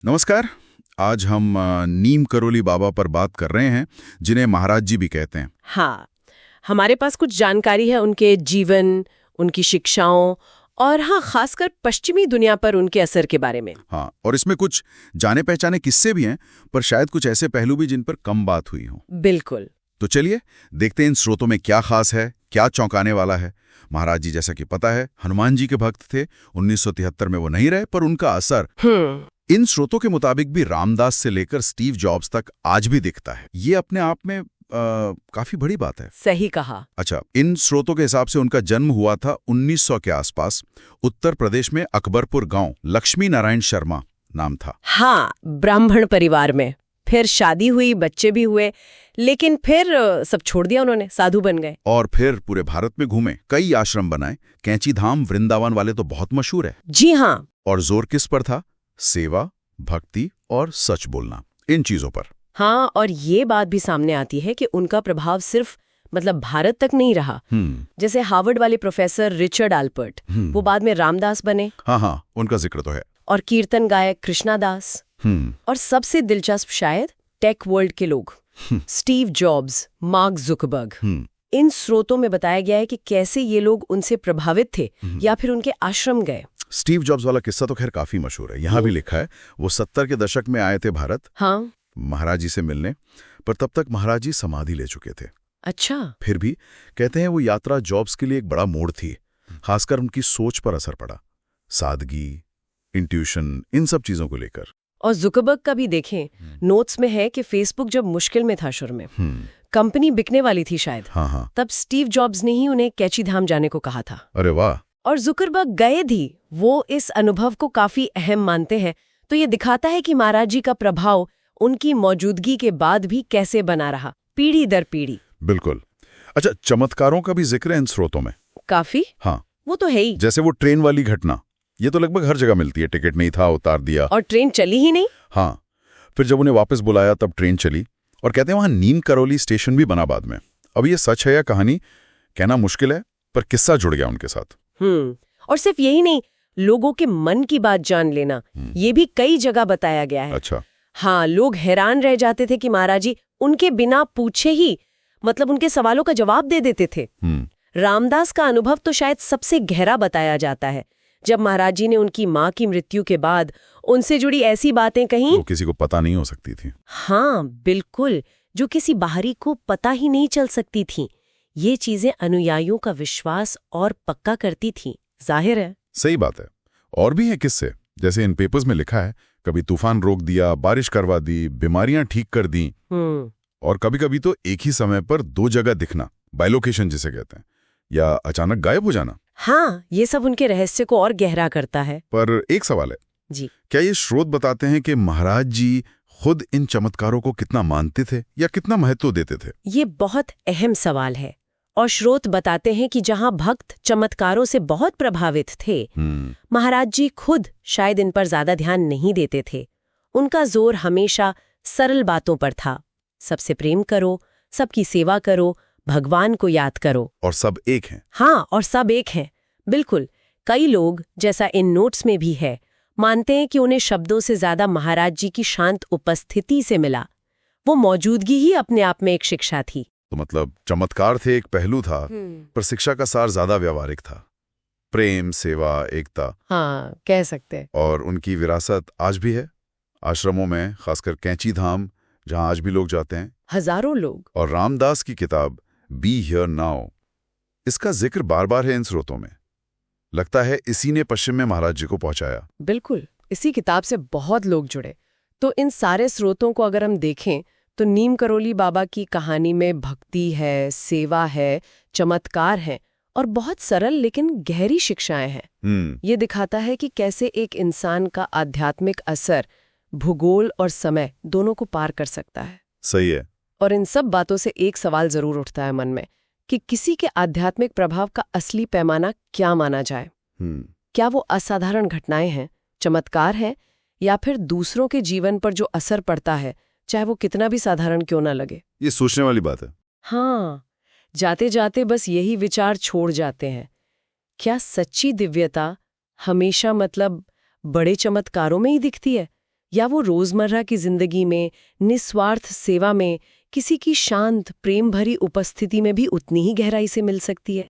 नमस्कार। आज हम नीम करोली बाबा पर बात कर रहे हैं, जिन्हें महाराज जी भी कहते हैं। हाँ, हमारे पास कुछ जानकारी है उनके जीवन, उनकी शिक्षाओं और हाँ, खासकर पश्चिमी दुनिया पर उनके असर के बारे में। हाँ, और इसमें कुछ जाने पहचाने किस्से भी हैं, पर शायद कुछ ऐसे पहलू भी जिन पर कम बात हुई हो। बिल्कुल। तो चलिए देखते हैं इन स्रोतों में क्या खास है, क्या चौंकाने वाला है। महाराज जी, जैसा कि पता है, हनुमान जी के भक्त थे। 1973 में वो नहीं रहे, पर उनका असर इन स्रोतों के मुताबिक भी रामदास से लेकर स्टीव जॉब्स तक आज भी दिखता है। ये अपने आप में काफी बड़ी बात है। सही कहा। अच्छा, इन स्रोतों के हिसाब से उनका जन्म हुआ था 1900 के आसपास, उत्तर प्रदेश में अकबरपुर गांव। लक्ष्मी नारायण शर्मा नाम था। हाँ, ब्राह्मण परिवार में। फिर शादी हुई, बच्चे भी हुए, लेकिन फिर सब छोड़ दिया उन्होंने, साधु बन गए। और फिर पूरे भारत में घूमे, कई आश्रम बनाए। कैंची धाम, वृंदावन वाले तो बहुत मशहूर है। जी हाँ। और जोर किस पर था? सेवा, भक्ति और सच बोलना, इन चीजों पर। हाँ, और ये बात भी सामने आती है कि उनका प्रभाव सिर्फ भारत तक नहीं रहा। जैसे हार्वर्ड वाले प्रोफेसर रिचर्ड आल्पर्ट, वो बाद में रामदास बने। हाँ, उनका जिक्र तो है। और कीर्तन गायक कृष्णादास। और सबसे दिलचस्प शायद टेक वर्ल्ड के लोग, स्टीव जॉब्स, मार्क जुकरबर्ग। इन स्रोतों में बताया गया है कि कैसे ये लोग उनसे प्रभावित थे या फिर उनके आश्रम गए। स्टीव जॉब्स वाला किस्सा तो खैर काफी मशहूर है। यहाँ भी लिखा है वो 70 के दशक में आए थे भारत, हाँ, महाराज जी से मिलने, पर तब तक महाराज जी समाधि ले चुके थे। अच्छा। फिर भी कहते हैं वो यात्रा जॉब्स के लिए एक बड़ा मोड़ थी। खासकर उनकी सोच पर असर पड़ा, सादगी, इंट्यूशन, इन सब चीजों को लेकर। और जुकरबर्ग का भी देखें, नोट्स में है कि फेसबुक जब मुश्किल में था शुरू में, कंपनी बिकने वाली थी शायद, हाँ, तब स्टीव जॉब्स ने ही उन्हें कैची धाम जाने को कहा था। अरे वाह। और जुकरबर्ग गए भी, वो इस अनुभव को काफी अहम मानते हैं। तो ये दिखाता है कि महाराज जी का प्रभाव उनकी मौजूदगी के बाद भी कैसे बना रहा, पीढ़ी दर पीढ़ी। बिल्कुल। अच्छा, चमत्कारों का भी जिक्र है इन स्रोतों में काफी। हाँ, वो तो है ही। जैसे वो ट्रेन वाली घटना, ये तो लगभग हर जगह मिलती है। टिकट नहीं था, उतार दिया, और ट्रेन चली ही नहीं। हाँ, फिर जब उन्हें वापस बुलाया तब ट्रेन चली। और कहते हैं वहां नीम करोली स्टेशन भी बना बाद में। अब ये सच है या कहानी कहना मुश्किल है, पर किस्सा जुड़ गया उनके साथ। और सिर्फ यही नहीं, लोगों के मन की बात जान लेना, ये भी कई जगह बताया गया है। अच्छा। हाँ, लोग हैरान रह जाते थे कि महाराज जी उनके बिना पूछे ही उनके सवालों का जवाब दे देते थे। रामदास का अनुभव तो शायद सबसे गहरा बताया जाता है, जब महाराज जी ने उनकी माँ की मृत्यु के बाद उनसे जुड़ी ऐसी बातें कहीं जो किसी को पता नहीं हो सकती थी। हाँ बिल्कुल, जो किसी बाहरी को पता ही नहीं चल सकती थी। ये चीजें अनुयायियों का विश्वास और पक्का करती थी, जाहिर है। सही बात है। और भी है किस्से, जैसे इन पेपर्स में लिखा है, कभी तूफान रोक दिया, बारिश करवा दी, बीमारियां ठीक कर दी। और कभी कभी तो एक ही समय पर दो जगह दिखना, बाइलोकेशन जिसे कहते हैं, या अचानक गायब हो जाना। हाँ, ये सब उनके रहस्य को और गहरा करता है। पर एक सवाल है जी, क्या ये स्रोत बताते हैं कि महाराज जी खुद इन चमत्कारों को कितना मानते थे या कितना महत्व देते थे? ये बहुत अहम सवाल है। और स्रोत बताते हैं कि जहां भक्त चमत्कारों से बहुत प्रभावित थे, महाराज जी खुद शायद इन पर ज्यादा ध्यान नहीं देते थे। उनका जोर हमेशा सरल बातों पर था। सबसे प्रेम करो, सबकी सेवा करो, भगवान को याद करो। और सब एक हैं। हाँ, और सब एक हैं, बिल्कुल। कई लोग, जैसा इन नोट्स में भी है, मानते हैं कि उन्हें शब्दों से ज्यादा महाराज जी की शांत उपस्थिति से मिला। वो मौजूदगी ही अपने आप में एक शिक्षा थी। तो मतलब चमत्कार थे एक पहलू था, पर शिक्षा का सार ज्यादा व्यावहारिक था। प्रेम, सेवा, एकता। हाँ, कह सकते हैं। और उनकी विरासत आज भी है आश्रमों में, खासकर कैंची धाम, जहां आज भी लोग जाते हैं, हजारों लोग। और रामदास की किताब बी हियर नाउ, इसका जिक्र बार बार है इन स्रोतों में। लगता है इसी ने पश्चिम में महाराज जी को पहुंचाया। बिल्कुल, इसी किताब से बहुत लोग जुड़े। तो इन सारे स्रोतों को अगर हम देखें तो नीम करोली बाबा की कहानी में भक्ति है, सेवा है, चमत्कार है और बहुत सरल लेकिन गहरी शिक्षाएं हैं। ये दिखाता है कि कैसे एक इंसान का आध्यात्मिक असर भूगोल और समय दोनों को पार कर सकता है। सही है। और इन सब बातों से एक सवाल जरूर उठता है मन में कि किसी के आध्यात्मिक प्रभाव का असली पैमाना क्या माना जाए। क्या वो असाधारण घटनाएं हैं, चमत्कार हैं, या फिर दूसरों के जीवन पर जो असर पड़ता है, चाहे वो कितना भी साधारण क्यों ना लगे? ये सोचने वाली बात है। हाँ, जाते जाते बस यही विचार छोड़ जाते हैं, क्या सच्ची दिव्यता हमेशा बड़े चमत्कारों में ही दिखती है, या वो रोजमर्रा की जिंदगी में निस्वार्थ सेवा में किसी की शांत प्रेम भरी उपस्थिति में भी उतनी ही गहराई से मिल सकती है।